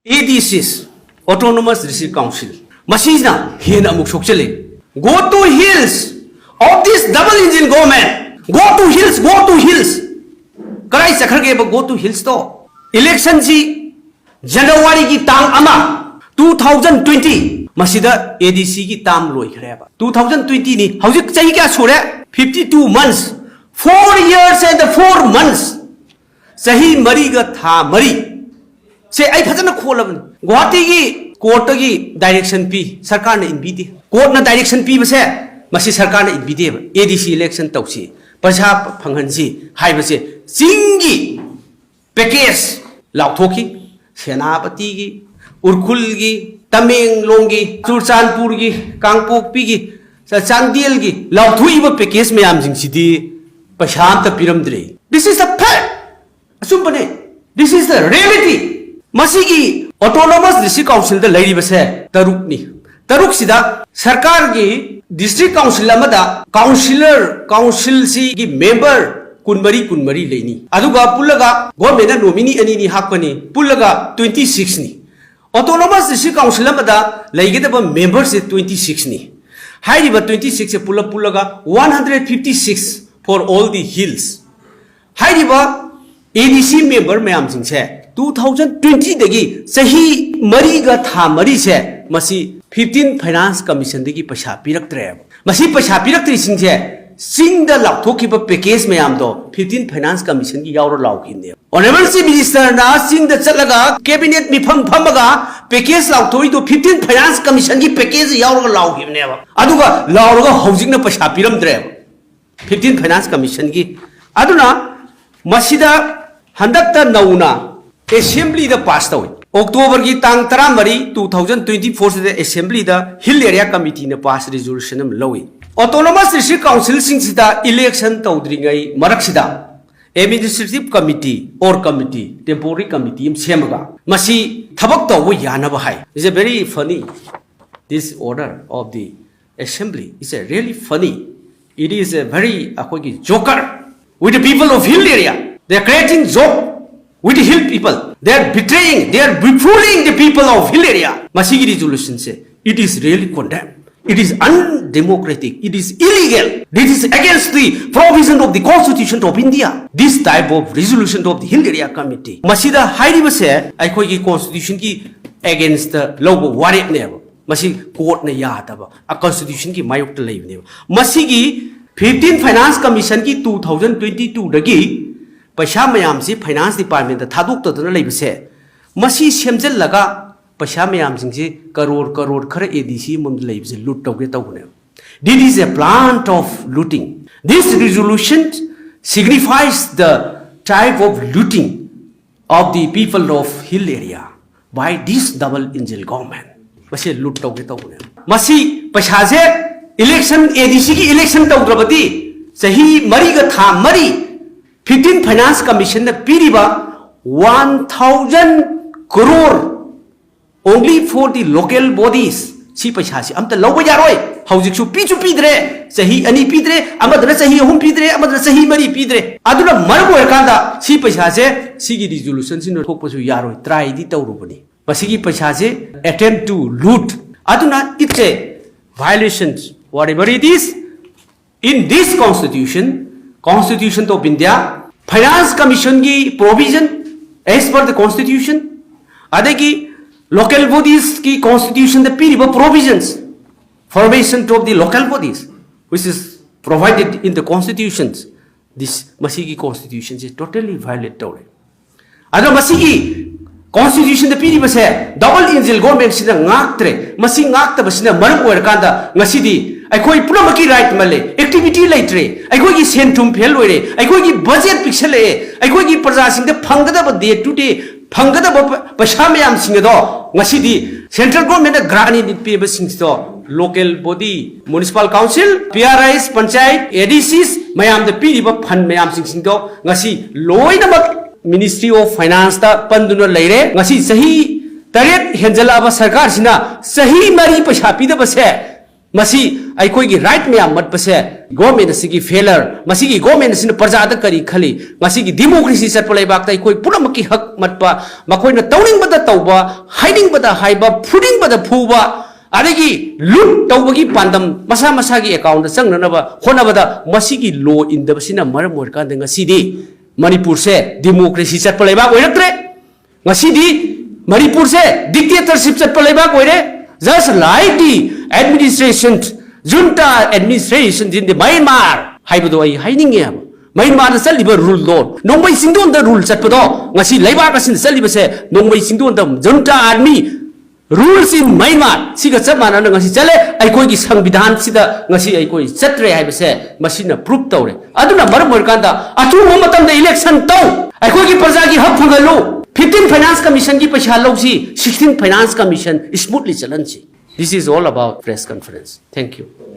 ADCs, Autonomous District Council. Masina, here na muksokchele. Go to hills of this double engine government. Go to hills. Karai chatkhre go to hills to. Election ji January ki tang ama 2020. Masida ADC ki tam loi khre ba. 2020 ni haujik chahi kya sure 52 months. 4 years and 4 months. Sahi mari ga tha mari. Se ai phajana kholabani. Guwahati ki court ki direction pi sarkar na inbidi. Court na direction pi base masi sarkar na inbidi ba. ADC election tausi. Prasha phanghansi hai base singi package lauthoki senapati ki urkhul ki Tamenglong ki Churchanpur ki Kangpokpi ki Chandel ki lauthui ba package mayam jing sidi prasha ta piramdre. This is a fact. Asumpane. This is the reality. Masigi Autonomous District Council the lady base Taruk ni. Taruk sida Sarkar ki District Council amada council si ki member kunmari leini. Aduga pullaga government nominee ani ni hakpani pullaga 26 ni. Autonomous District Council amada laigedaba members 26 ni. Hairiba 26 se pullaga 156 for all the hills. Hairiba ADC member mayam jingse 2020 dagi sahi mari ga tha mari se masi 15 finance commission dagi paisa piraktre masi paisa piraktri singse sing da lakthoki ba package mayam do 15 finance commission gi yauro laukinde honorable chief minister na sing da chalaga cabinet mi phamaga package lauthoi do 15 finance commission gi package yauro laukimne ba aduga lauroga hojikna paisa piramdre 15 finance commission gi aduna masida handakta nauna Assembly the passed away. October ki tang taramari 2024 se Assembly the Hill Area Committee ne pass resolution am lowi. Autonomous District Council sing sida election tawdringai maraksida administrative committee or committee temporary committee im semaga. Masi thabak tawu yana bahai. It's a very funny. This order of the Assembly is a really funny. It is a very joker with the people of Hill Area. They are creating joke with the hill people. They are betraying, they are befooling the people of hill area. Masigi resolution say, it is really condemned. It is undemocratic. It is illegal. This is against the provision of the Constitution of India. This type of resolution of the hill area committee. Masida hairiba se, aikoi Constitution ki against the logo warrior never. Masi court na yadaba. A Constitution ki mayok to live never. Masigi 15 Finance Commission ki 2022 dagi paisa mayam si finance department da thaduk ta na leibse masi semjel laga paisa mayam sing si crore khare ADC mum leibse loot tawge tawne. This is a plant of looting. This resolution signifies the type of looting of the people of hill area by this double engine government. Masi loot tawge tawne. Masi paisa se election ADC ki election tawdrabati sahi mari ga tha mari 15 Finance Commission the piriba 1000 crore only for the local bodies. Si paisa si amta logo yaroi haujik su pidre sahi ani pidre amadra sahi hum pidre amadra sahi mari pidre aduna marbo ekanda si paisa se sigi resolution sin thokpasu yaroi try di tawrubani basigi paisa se attempt to loot aduna it's a violations whatever it is in this Constitution of India Finance Commission ki provision as per the Constitution adagi local bodies ki Constitution the piriba provisions formation of the local bodies which is provided in the Constitutions. This masigi Constitution is totally violated. Ado masigi Constitution the piriba se double engine government sina ngaktre masi ngakta basina maram oirkanda ngasidi aikoi puramaki right male activity laitre aikoi gi sentum fail oire aikoi gi budget pixel e aikoi gi praja sing de phangada day to day phangada paisa mayam sing do ngasidi central government grant ni pe sing do local body municipal council PRIs panchayat ADCs mayam de piriba fund mayam sing do ngasi loinamak Ministry of Finance ta panduna leire ngasi sahi taret henjala sarkar sina sahi mari paisa pida base masi aikoi gi right me amat pase government sigi failure masi gi government sin praja da kari khali masi gi democracy chat palai bak tai koi puramaki hak matpa makoi na tawning bada tawba hiding बदा हाइबा fooding बदा फुबा अदगी लूट तौबगी पांदम मसा मसा की account संगनबा होनबदा मसीगी लो इंदबसिना मरम ओरकांद ngasiदी मणिपुर से democracy Chatap लेबाक ओइरक्त्रे ngasiदी मणिपुर से डिक्टेटरशिप चटप लेबाक ओइरे just like the administration junta administration in the Myanmar haibado ai haininge Myanmar na saliba rule law nongbai singdon da rule chatpado ngasi leibak asin saliba se nongbai singdon da junta army rules in Myanmar siga chamana na ngasi chale ai koi gi sangvidhan sida ngasi ai koi chatre haiba se masina proof tawre aduna maram orkanda atu matam da election taw ai koi gi praja gi hak phangalu 15 finance commission ki paisa lawsi 16 finance commission smoothly chalanchi. This is all about press conference. Thank you.